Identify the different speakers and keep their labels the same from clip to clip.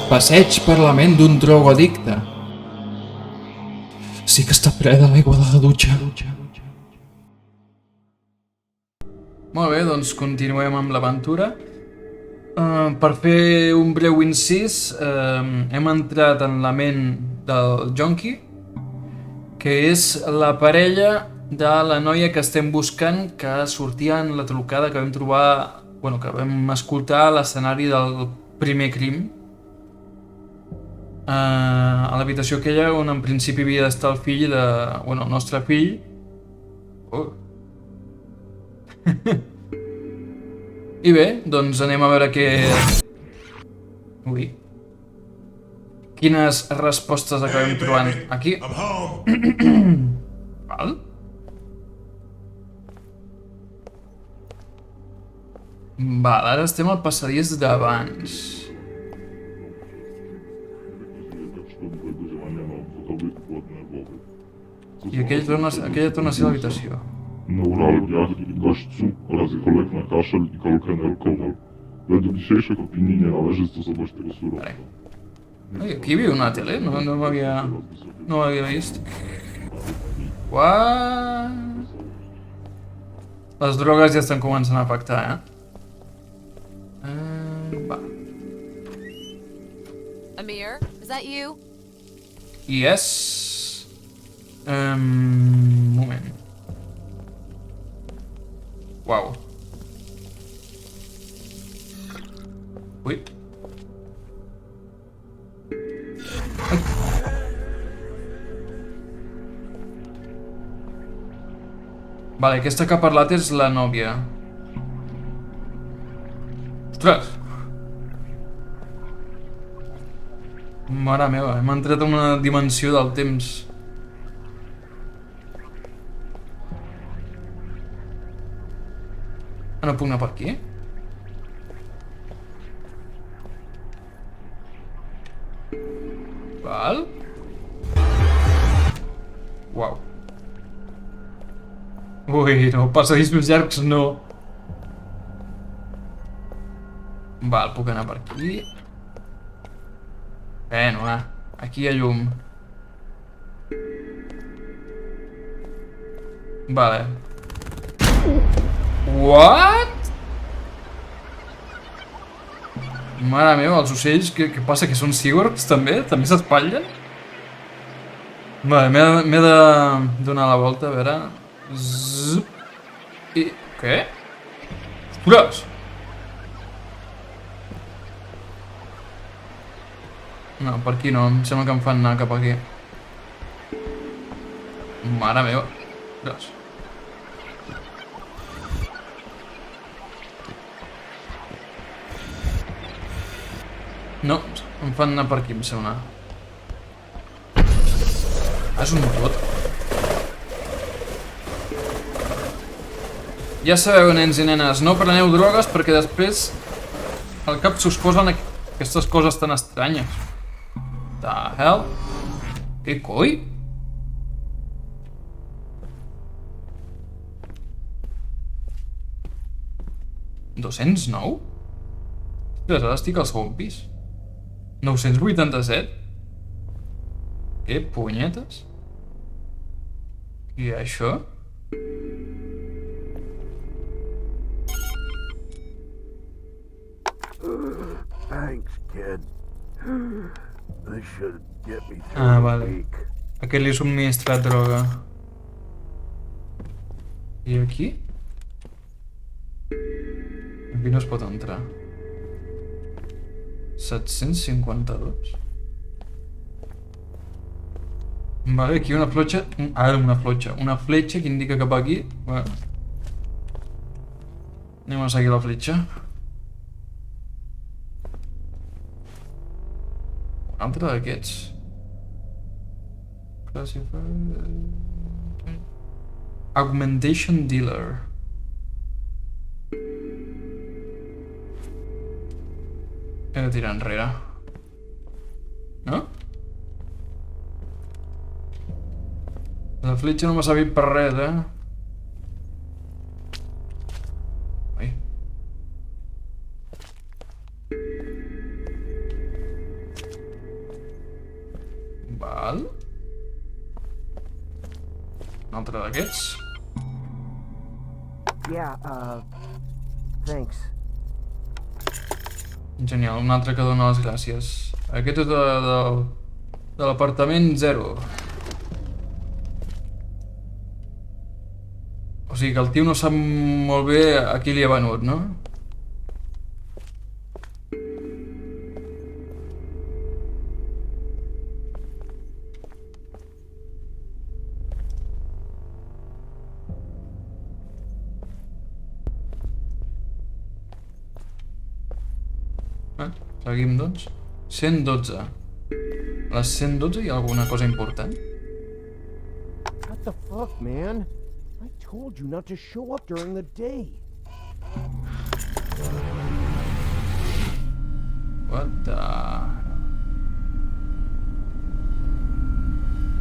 Speaker 1: Passeig per la ment d'un drogoaddicte. Sí que està ple de l'aigua de la dutxa. Molt bé, doncs continuem amb l'aventura. Per fer un breu incís, hem entrat en la ment del Jonqui, que és la parella de la noia que estem buscant, que sortia en la trucada que vam trobar, bueno, que vam escoltar a l'escenari del primer crim. A l'habitació aquella on en principi havia d'estar el fill de... bueno, el nostre fill. Oh. I bé, doncs anem a veure què... Ui. Quines respostes acabem trobant aquí. Val? Val, ara estem al passadís d'abans. I aquella torna a ser l'habitació.
Speaker 2: Neuralgia, gościu oraz cholek na kaszel i kolkę na alkohol. Według dzisiejszych opinii nie należy stosować tego surowca.
Speaker 1: Oi, aquí hi havia una tele? No l'havia vist. What? Les drogues ja estan començant a afectar, va.
Speaker 3: Amir, is that you?
Speaker 1: Yes. Moment. Uau. Ui. Ai. Vale, aquesta que ha parlat és la nòvia. Ostres! Mare meva, hem entrat en una dimensió del temps. No puc anar per aquí? Val? Uau. Ui, no, passadís més llargs no. Val, puc anar per aquí. Bueno, aquí hi ha llum. Vale. What? Mare meva, els ocells, què passa? Que són cyborgs també? També s'espatllen? Vale, m'he de donar la volta, a veure... Zup. I... Què? Ostres! No, per aquí no, em sembla que em fan anar cap aquí. Mare meva. Ostres. No, em fan anar per aquí, em sembla. És un robot. Ja sabeu, nens i nenes, no preneu drogues perquè després al cap s'us posen aquestes coses tan estranyes. The hell? Què coi? $209? Ostres, ara estic al segon pis. 987? Què punyetes? I això?
Speaker 4: Thanks, kid. This should get me through
Speaker 1: Ah,
Speaker 4: the
Speaker 1: vale.
Speaker 4: week.
Speaker 1: Aquest li ha subministrat droga. I aquí? Aquí no es pot entrar. 752. Vale, aquí una fletxa... Ara una fletxa. Una fletxa que indica cap aquí. Bueno. Anem a seguir la fletxa. Un altre d'aquests. Augmentation Dealer. He de tirar enrere. No? La fletxa no m'ha servit per res, Ai. Val. Un altre d'aquests.
Speaker 4: Yeah, thanks.
Speaker 1: Genial, un altre que dona les gràcies. Aquest és de l'apartament 0. O sigui que el tio no sap molt bé a qui li ha venut, no? Seguim, doncs. 112. A les 112 hi ha alguna cosa important?
Speaker 4: What the fuck, man? I told you not to show up during the day.
Speaker 1: What the...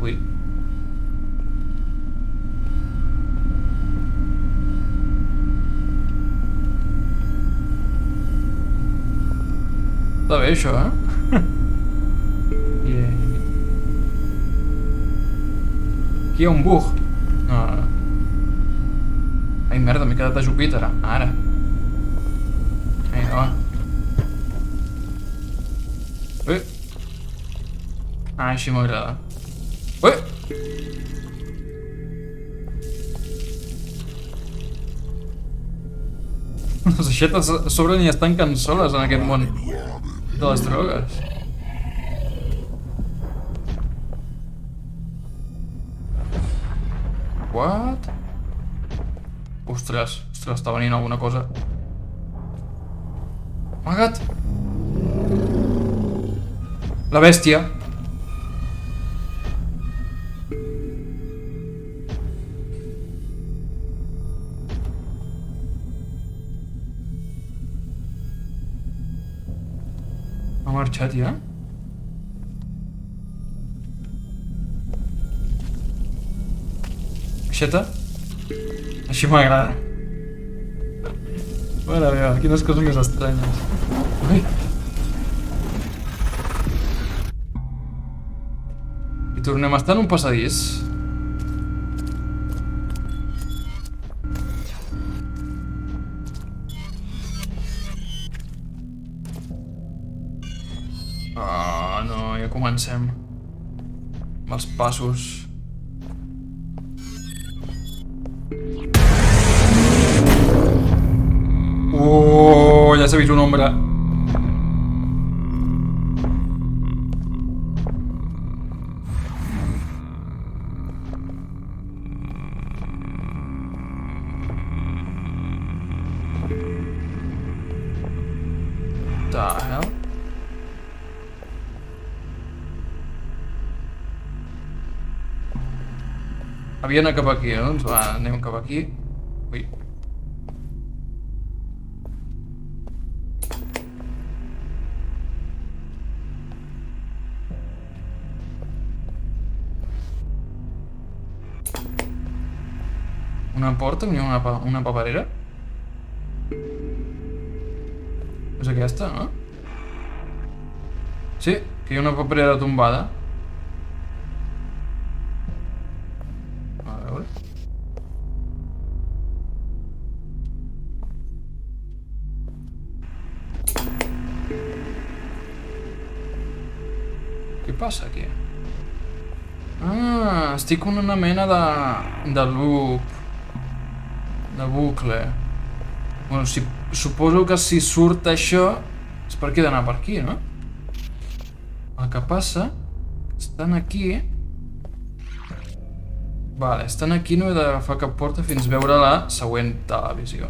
Speaker 1: Ui. Està bé, això, eh? Yeah. Aquí hi ha un bug. No, no, no. Ai, merda, m'he quedat a Júpiter. Ara. Vinga, va. Ui. Ah, així m'agrada. Ui! Les aixetes a sobre ni estan cansoles en aquest món de les drogues. What? Ostres, està venint alguna cosa. Amaga't! La bèstia! Ha marxat ja? Aixeta? Així m'agrada. Mare meva, quines coses més estranyes. Ui. I tornem a estar en un passadís. Ah, no, ja comencem. Amb els passos. Ja s'ha vist una ombra. The hell? Havia d'anar cap aquí, doncs va, anem cap aquí. Ui. Una porta, una paperera? És aquesta, no? Sí, que hi ha una paperera tombada. A veure... Què passa aquí? Ah, estic en una mena de loop. De bucle. Bueno, suposo que si surt això és perquè he d'anar per aquí, no? El que passa... Estan aquí... Vale, estan aquí, no he d'agafar cap porta fins veure la següent televisió.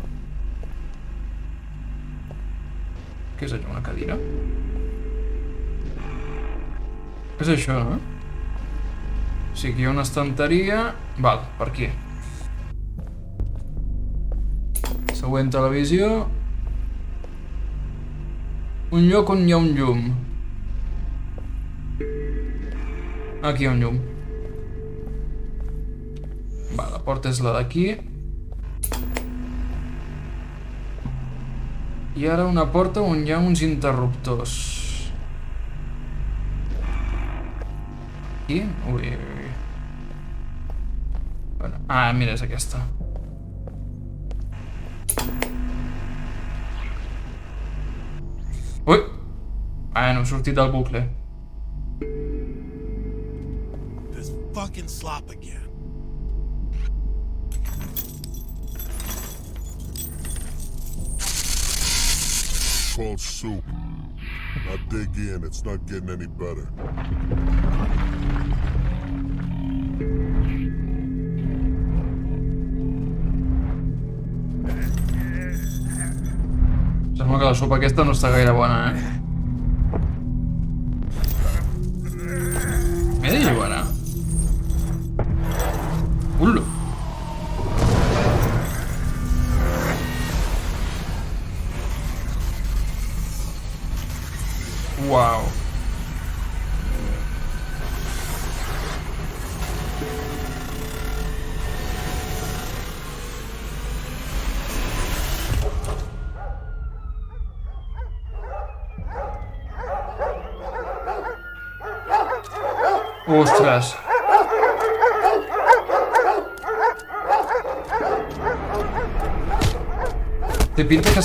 Speaker 1: Què és allò, una cadira? Què és això, no? O sigui, hi ha una estanteria... Val, per aquí. Següent televisió. Un lloc on hi ha un llum. Aquí hi ha un llum. Va, la porta és la d'aquí. I ara una porta on hi ha uns interruptors. Aquí? Ui. Bueno, mira, és aquesta. Ui! No he sortit del bucle.
Speaker 5: This fucking slop again.
Speaker 6: Called soup. Now dig in, it's not getting any better.
Speaker 1: Sembla que la sopa aquesta no està gaire bona, M'he de jugar, Ullo! Uau! Ostres! Té pinta que...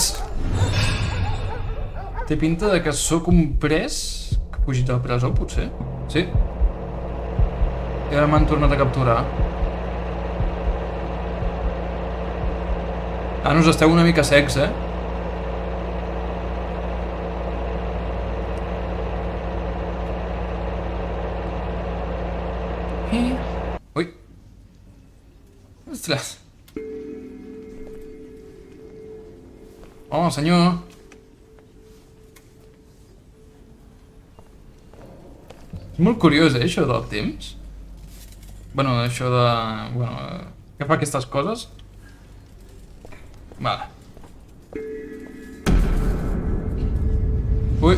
Speaker 1: Té pinta de que sóc un pres que ha fugit de la presó, potser? Sí. I ara m'han tornat a capturar. Us esteu una mica secs, Ui. Ostres. Home, senyor. És molt curiós, això del temps. Bueno, això de... Bueno, que fa aquestes coses. Vale. Ui.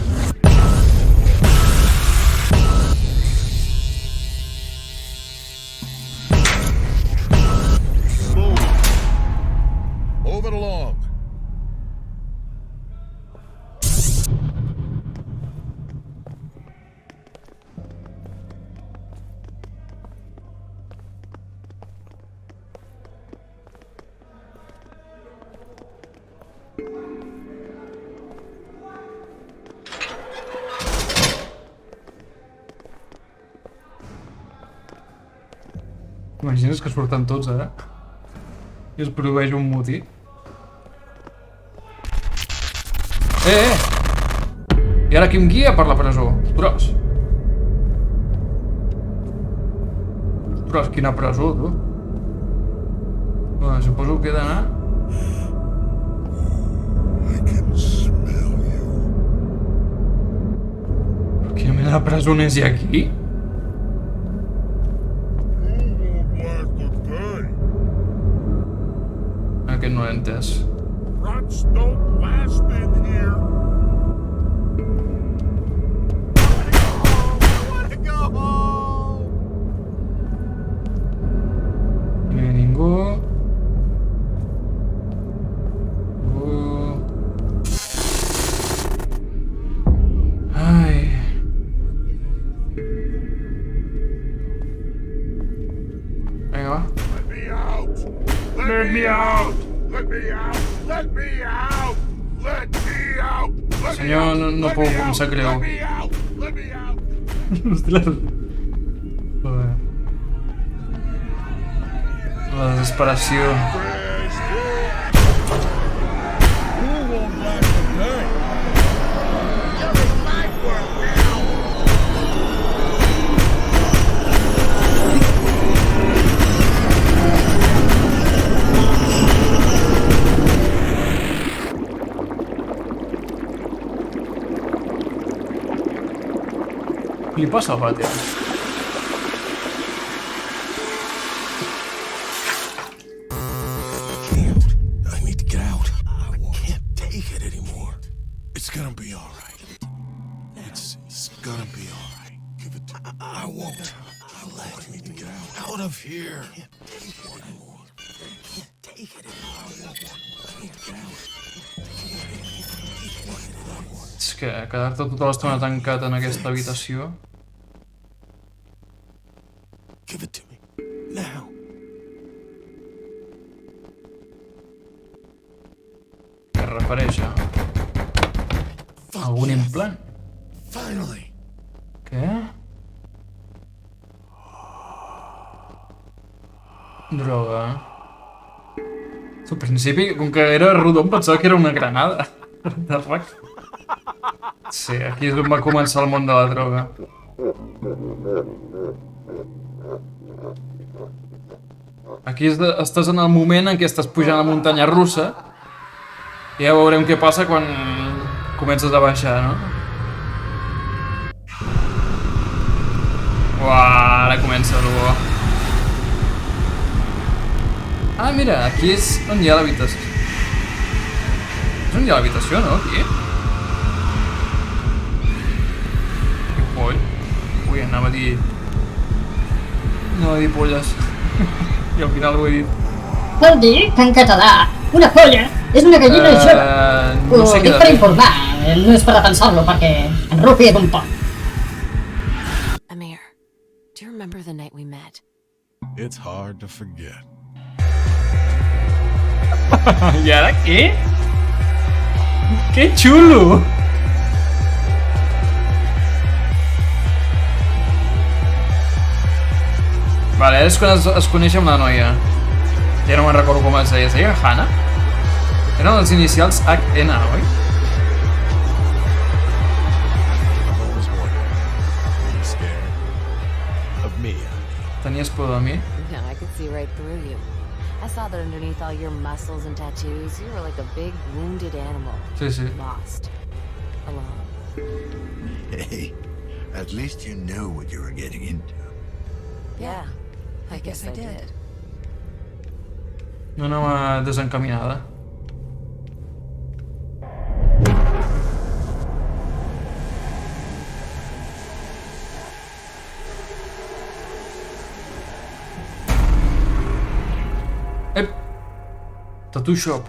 Speaker 6: Move it along.
Speaker 1: Imagines que surten tots ara? I es produeix un motí. I ara qui em guia per la presó? Ostres! Ostres, quina presó, tu. Bueno, suposo que he d'anar...
Speaker 6: I can smell you.
Speaker 1: Quina mena de presoners hi ha aquí? Aquest no l'he entès.
Speaker 6: Rats don't last in here.
Speaker 1: No hi ha ningú. Ai. Vinga, va.
Speaker 6: Let me out! Let me out! Let me out! Let me out! Let me out!
Speaker 1: Senyor, no puc, em sap greu.
Speaker 6: Let me out! Let me out!
Speaker 1: Ostres. Joder. La desesperació.
Speaker 6: Who won't last a day? You're in my world now!
Speaker 1: Li passa al vàter.
Speaker 5: I need to get out. I can't take it anymore. It's gonna be all right. It's gonna be all right. Give it to me. I won't. I need to get out of here. I can't take it anymore. I can't take it anymore. I need to get out.
Speaker 1: És que quedar-te tota l'estona tancat en aquesta habitació... apareix algun implant.
Speaker 5: Finally.
Speaker 1: Què? Droga. Al principi, com que era rodó, em pensava que era una granada. De rac. Sí, aquí és on va començar el món de la droga. Aquí estàs en el moment en què estàs pujant a la muntanya russa i ja veurem què passa quan comences a baixar, no? Uah, ara comença el bo. Ah, mira, aquí és on hi ha l'habitació. És on hi ha l'habitació, no? Aquí? Que poll. Ui, anava a dir polles. I al final ho he dit.
Speaker 7: Vol dir que en català una polla és una gallina jove.
Speaker 1: No sé
Speaker 7: Ho
Speaker 1: què
Speaker 7: dic
Speaker 1: de
Speaker 7: per
Speaker 1: dir.
Speaker 7: informar, no és per repensar-lo perquè en Rufi és un poc.
Speaker 3: Amir, do you remember the night we met?
Speaker 5: It's hard to forget.
Speaker 1: I ara què? Que xulo! Vale, és quan es coneix amb la noia. Ja no me'n recordo com es deia Hannah? Eren els inicials HN, oi?
Speaker 5: I've always wondered. Are you scared? Of me,
Speaker 1: Tenies por de mi?
Speaker 3: Yeah, I could see right through you. I saw that underneath all your muscles and tattoos, you were like a big wounded animal.
Speaker 1: Sí, sí.
Speaker 3: Lost. Alone.
Speaker 8: Hey, at least you know what you were getting into.
Speaker 3: Yeah, I guess I did.
Speaker 1: No anava desencaminada. Ep! Tattoo shop.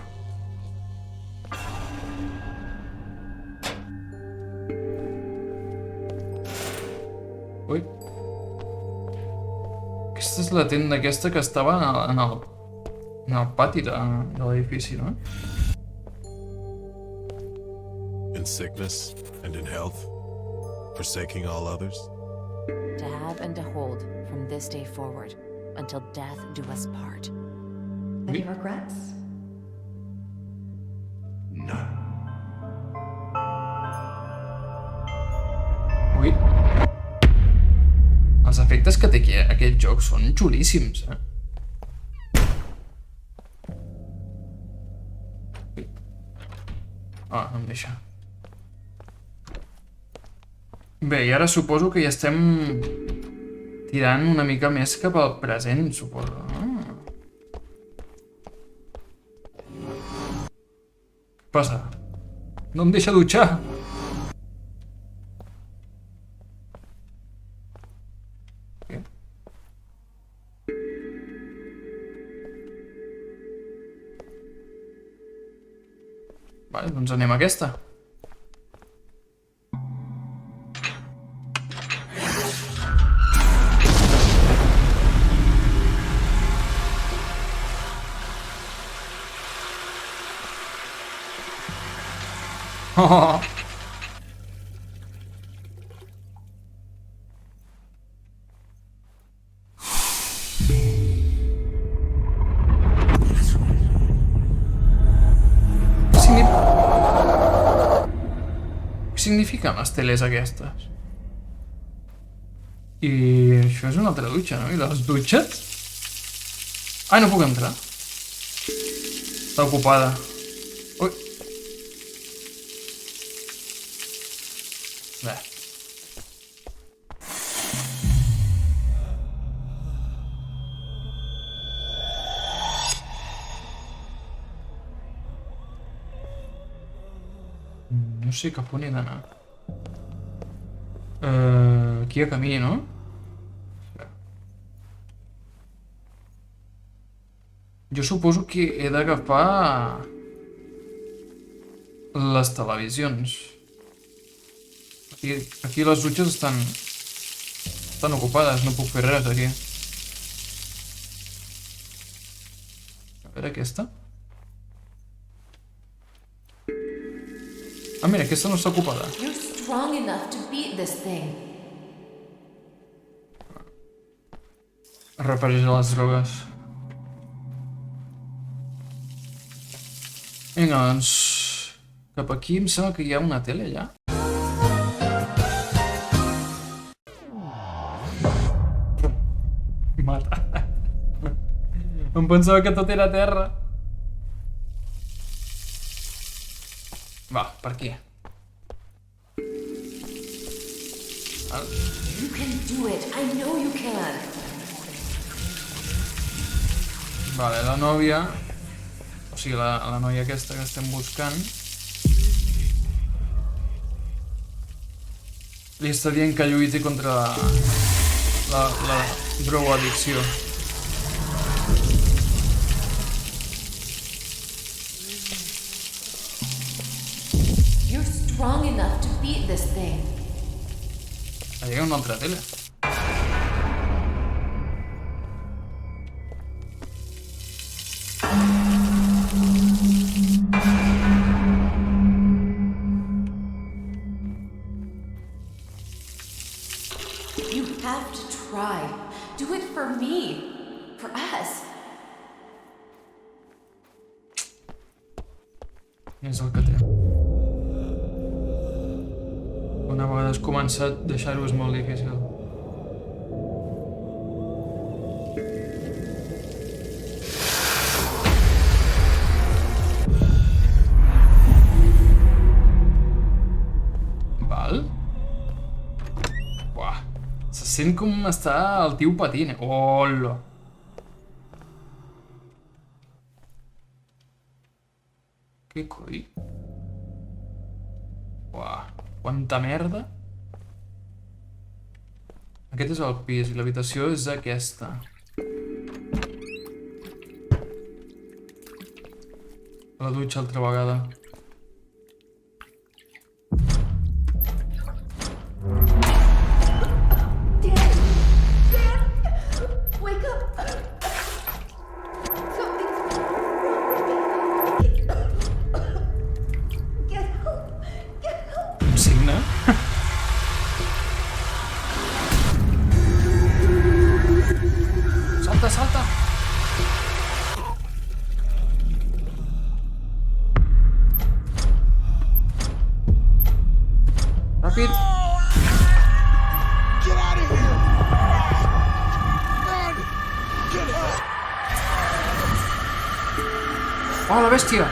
Speaker 1: Ui. Aquesta és la tenda aquesta que estava en el pati de l'edifici, no?
Speaker 5: in sickness and in health, forsaking all others.
Speaker 3: To have and to hold from this day forward, until death do us part.
Speaker 9: Any regrets?
Speaker 8: None.
Speaker 1: Ui. Els efectes que té aquí, aquest joc són xulíssims, eh? Ui. Ah, no em deixa. Bé, i ara suposo que ja estem tirant una mica més cap al present, suposo. Ah. Què passa? No em deixa dutxar. Què? Vale, doncs anem a aquesta. Oh. Què signifiquen les teles aquestes? I això és una altra dutxa, no? I les dutxes? Ai, no puc entrar. Està ocupada. Ui. Bé. No sé cap on he d'anar. Aquí hi ha camí, no? Jo suposo que he d'agafar les televisions. Aquí les dutxes estan ocupades, no puc fer res aquí. A veure aquesta. Ah, mira, aquesta no està ocupada.
Speaker 9: You're strong enough to beat this thing.
Speaker 1: Es refereix a les drogues. Vinga, doncs... Cap aquí em sembla que hi ha una tele, allà. Mata. Em pensava que tot era terra. Va, per aquí.
Speaker 9: You can do it. I know you can.
Speaker 1: Vale, la nòvia... O sigui, la noia aquesta que estem buscant... Li està dient que lluiti contra la drogoaddicció.
Speaker 9: You're strong enough to beat this thing.
Speaker 1: Allà hi ha una altra tele.
Speaker 9: You have to try. Do it for me. For us.
Speaker 1: És el que té. Una vegada has començat, deixar-ho és molt difícil. Val? Buah. Se sent com està el tio patint. Hola. Què coi? Uah, quanta merda. Aquest és el pis i l'habitació és aquesta. La dutxa altra vegada.
Speaker 9: Wake up.
Speaker 1: Un signe? Salta, salta! Ràpid!
Speaker 6: Get out of here! Run! Get out!
Speaker 1: Oh, la bèstia!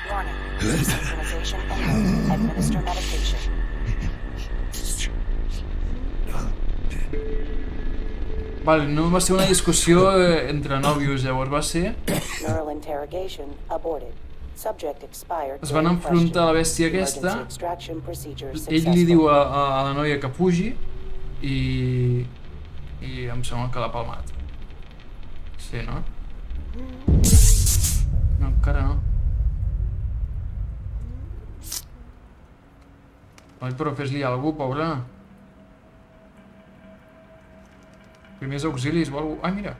Speaker 3: Warning. Synchronization ended. Administer medication.
Speaker 1: Vale, no va ser una discussió entre nòvios, llavors va ser...
Speaker 3: Neural interrogation aborted. Subject expired.
Speaker 1: Es van enfrontar a la bèstia aquesta, ell li diu a la noia que fugi i em sembla que l'ha palmat. Sí, no? No, encara no. Ai, però fes-li alguna cosa, pobra. Primers auxilis o alguna cosa. Ai, mira.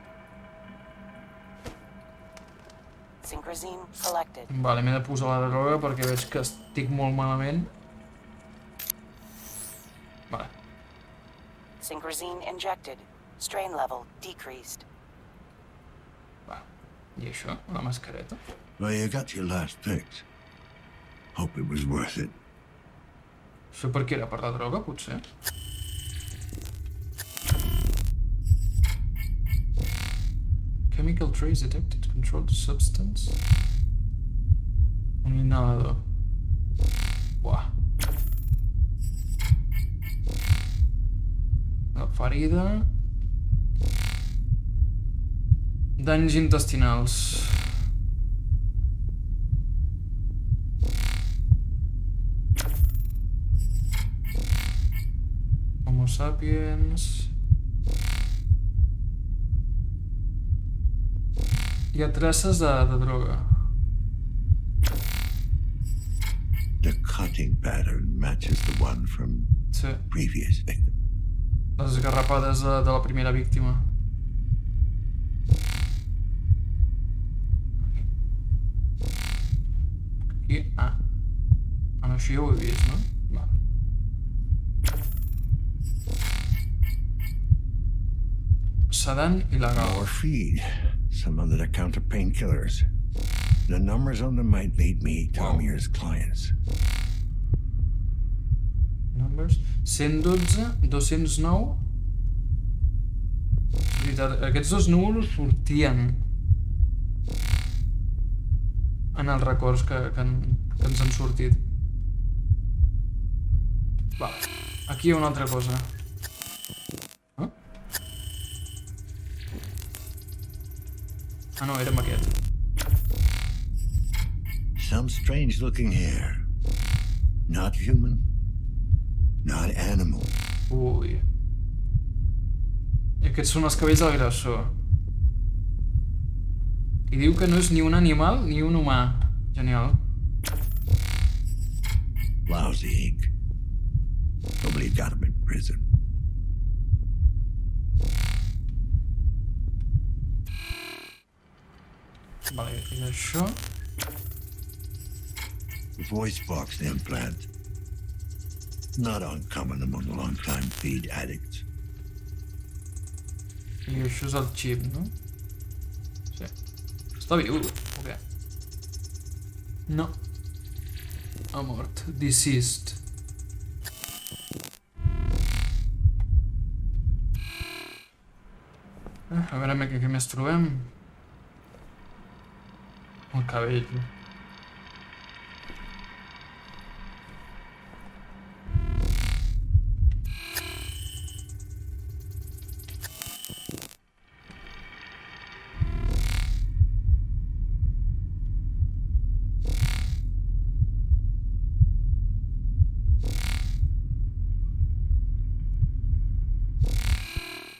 Speaker 3: Synchrosine collected.
Speaker 1: Vale, m'he de posar la droga perquè veig que estic molt malament. Vale.
Speaker 3: Synchrosine injected. Strain level decreased.
Speaker 1: Va. I això? La mascareta?
Speaker 8: Well, you got your last fix. Hope it was worth it.
Speaker 1: Això per què era? Per la droga, potser? Chemical trace detected. Controlled substance. Un inhalador. Buah. La ferida. Danys intestinals. Homo sapiens. Hi ha traces de droga.
Speaker 8: The cutting pattern matches the one from
Speaker 1: Sí.
Speaker 8: previous victim.
Speaker 1: Les esgarrapades de la primera víctima. Aquí... Ah, no, això ja ho he vist, no? Vale. Sedant il·legal.
Speaker 8: More feed. Some under-the-counter painkillers. The numbers on them might lead me to Amir's clients.
Speaker 1: Numbers. 112, 209... És veritat, aquests dos números sortien en els records que ens han sortit. Va, aquí hi ha una altra cosa. Ah, no, érem aquest.
Speaker 8: Some strange-looking hair. Not human. Not animal.
Speaker 1: Ui. I aquests són els cabells del agressor. I diu que no és ni un animal ni un humà. Genial.
Speaker 8: Lousy ink. Nobody got him in prison.
Speaker 1: Vale, i això...
Speaker 8: Voice box implant. Not uncommon among long-time feed addicts.
Speaker 1: I això és el xip, no? Sí. Està viu, o què? No. Ha mort. Deceased. A veure què més trobem. El cabell.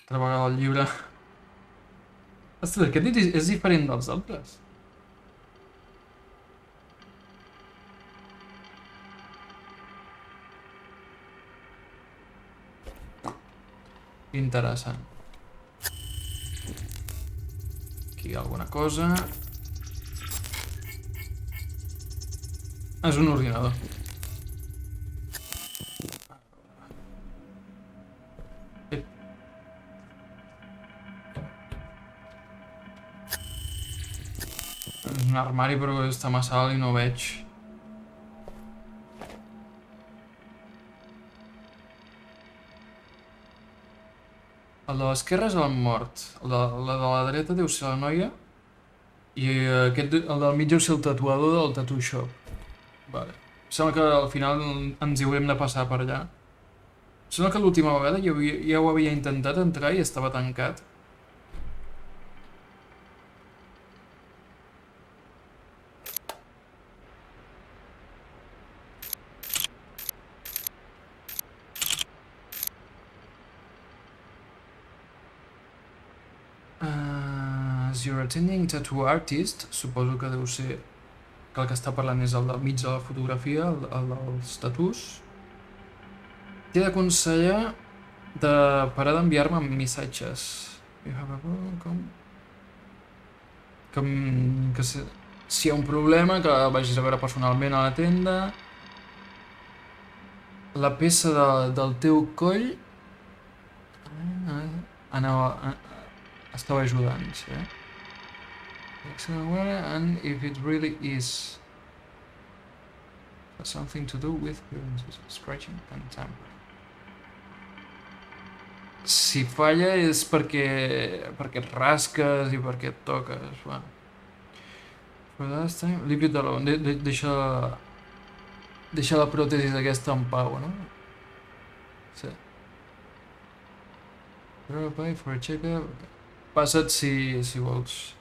Speaker 1: Altra vegada el llibre. Ostres, aquest és diferent dels altres. Interessant. Aquí hi ha alguna cosa. És un ordinador. És un armari però està massa alt i no ho veig. El de l'esquerra és el mort, el de la dreta deu ser la noia i aquest, el del mig deu ser el tatuador del tattoo shop. Vale. Sembla que al final ens hi haurem de passar per allà. Sembla que l'última vegada ja ho havia intentat entrar i estava tancat. As you're attending tattoo artist, suposo que deu ser que el que està parlant és el del mig de la fotografia, el dels tatus. T'he d'aconsellar de parar d'enviar-me missatges. Que si hi ha un problema que vagis a veure personalment a la tenda. La peça del teu coll estava ajudant, sí. And if it really is has something to do with scratching and tampering. Si falla és perquè et rasques i perquè et toques, va. For last time, leave it alone. Deixa la pròtesi aquesta en pau, no? Sí. Pay for a check-up. Passa't si vols.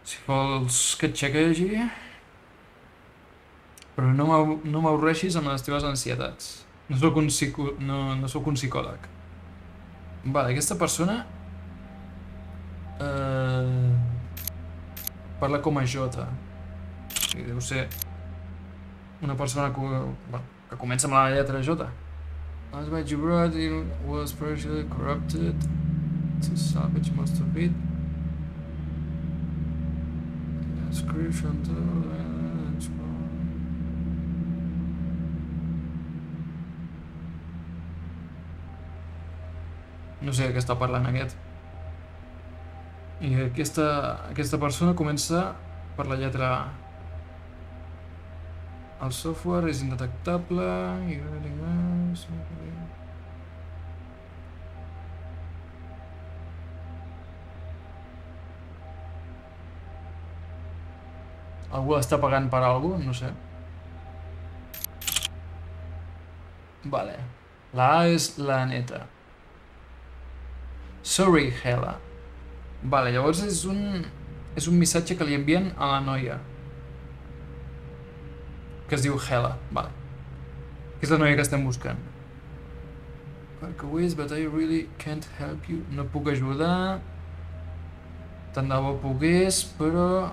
Speaker 1: Si vols que et chequegi. Però no m'avorreixis amb les teves ansietats. No soc un psicòleg. Vale, aquesta persona parla com a Jota. I deu ser una persona que comença amb la lletra J. As by Gibraltar, it was partially corrupted to salvage most of it. Description to No sé de què està parlant aquest. I aquesta persona comença per la lletra A. El software és indetectable... Algú està pagant per alguna cosa? No sé. Vale. La A és la neta. Sorry, Hela. Vale, llavors és un missatge que li envien a la noia. Que es diu Hela. Vale. Que és la noia que estem buscant. Parkaways, but I really can't help you. No puc ajudar. Tant de bo pogués, però...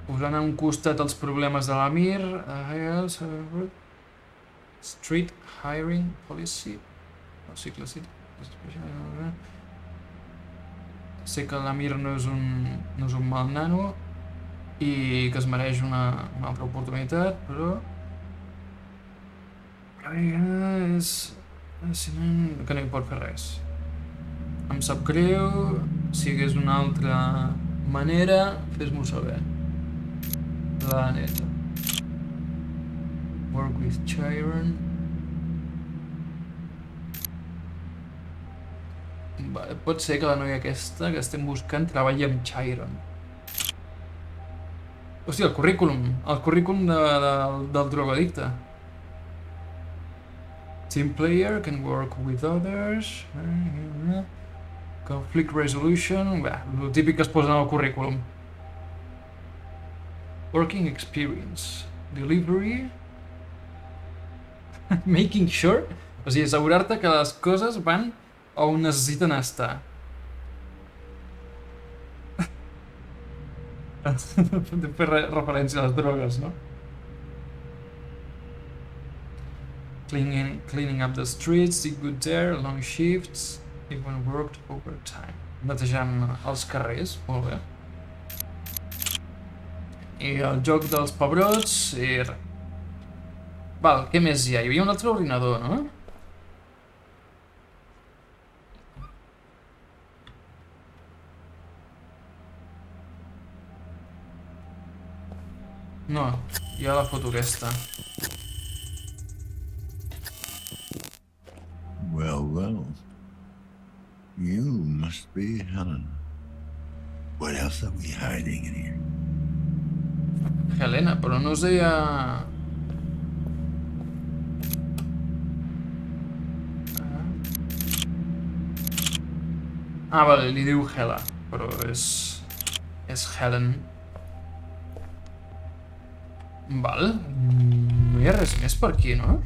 Speaker 1: Posant a un costat els problemes de l'Amir. Street Hiring Policy. Cicle City. Sé que l'Amir no és un mal nano i que es mereix una altra oportunitat, però... és... que no hi pot fer res. Em sap greu, si hi hagués una altra manera, fes-m'ho saber. La neta. Work with Chiron. Vale, pot ser que la noia aquesta que estem buscant treballi amb Chiron. Hòstia, el currículum del drogadicte. Team player, can work with others. Conflict resolution, bé, el típic que es posa en el currículum. Working experience. Delivery. Making sure. O sigui, assegurar-te que les coses van on necessiten estar. De fer referència a les drogues, no? Cleaning up the streets, dig good air, long shifts, even worked overtime. Netejant els carrers, molt bé. I el joc dels pebrots i... Val, què més hi ha? Hi havia un altre ordinador, no? No, hi ha la foto aquesta.
Speaker 8: Well. You must be Helen. What else are we hiding in here?
Speaker 1: Helena, però no es deia... vale, li diu Hela, però és Helen. Val, no hi ha res més per aquí, no?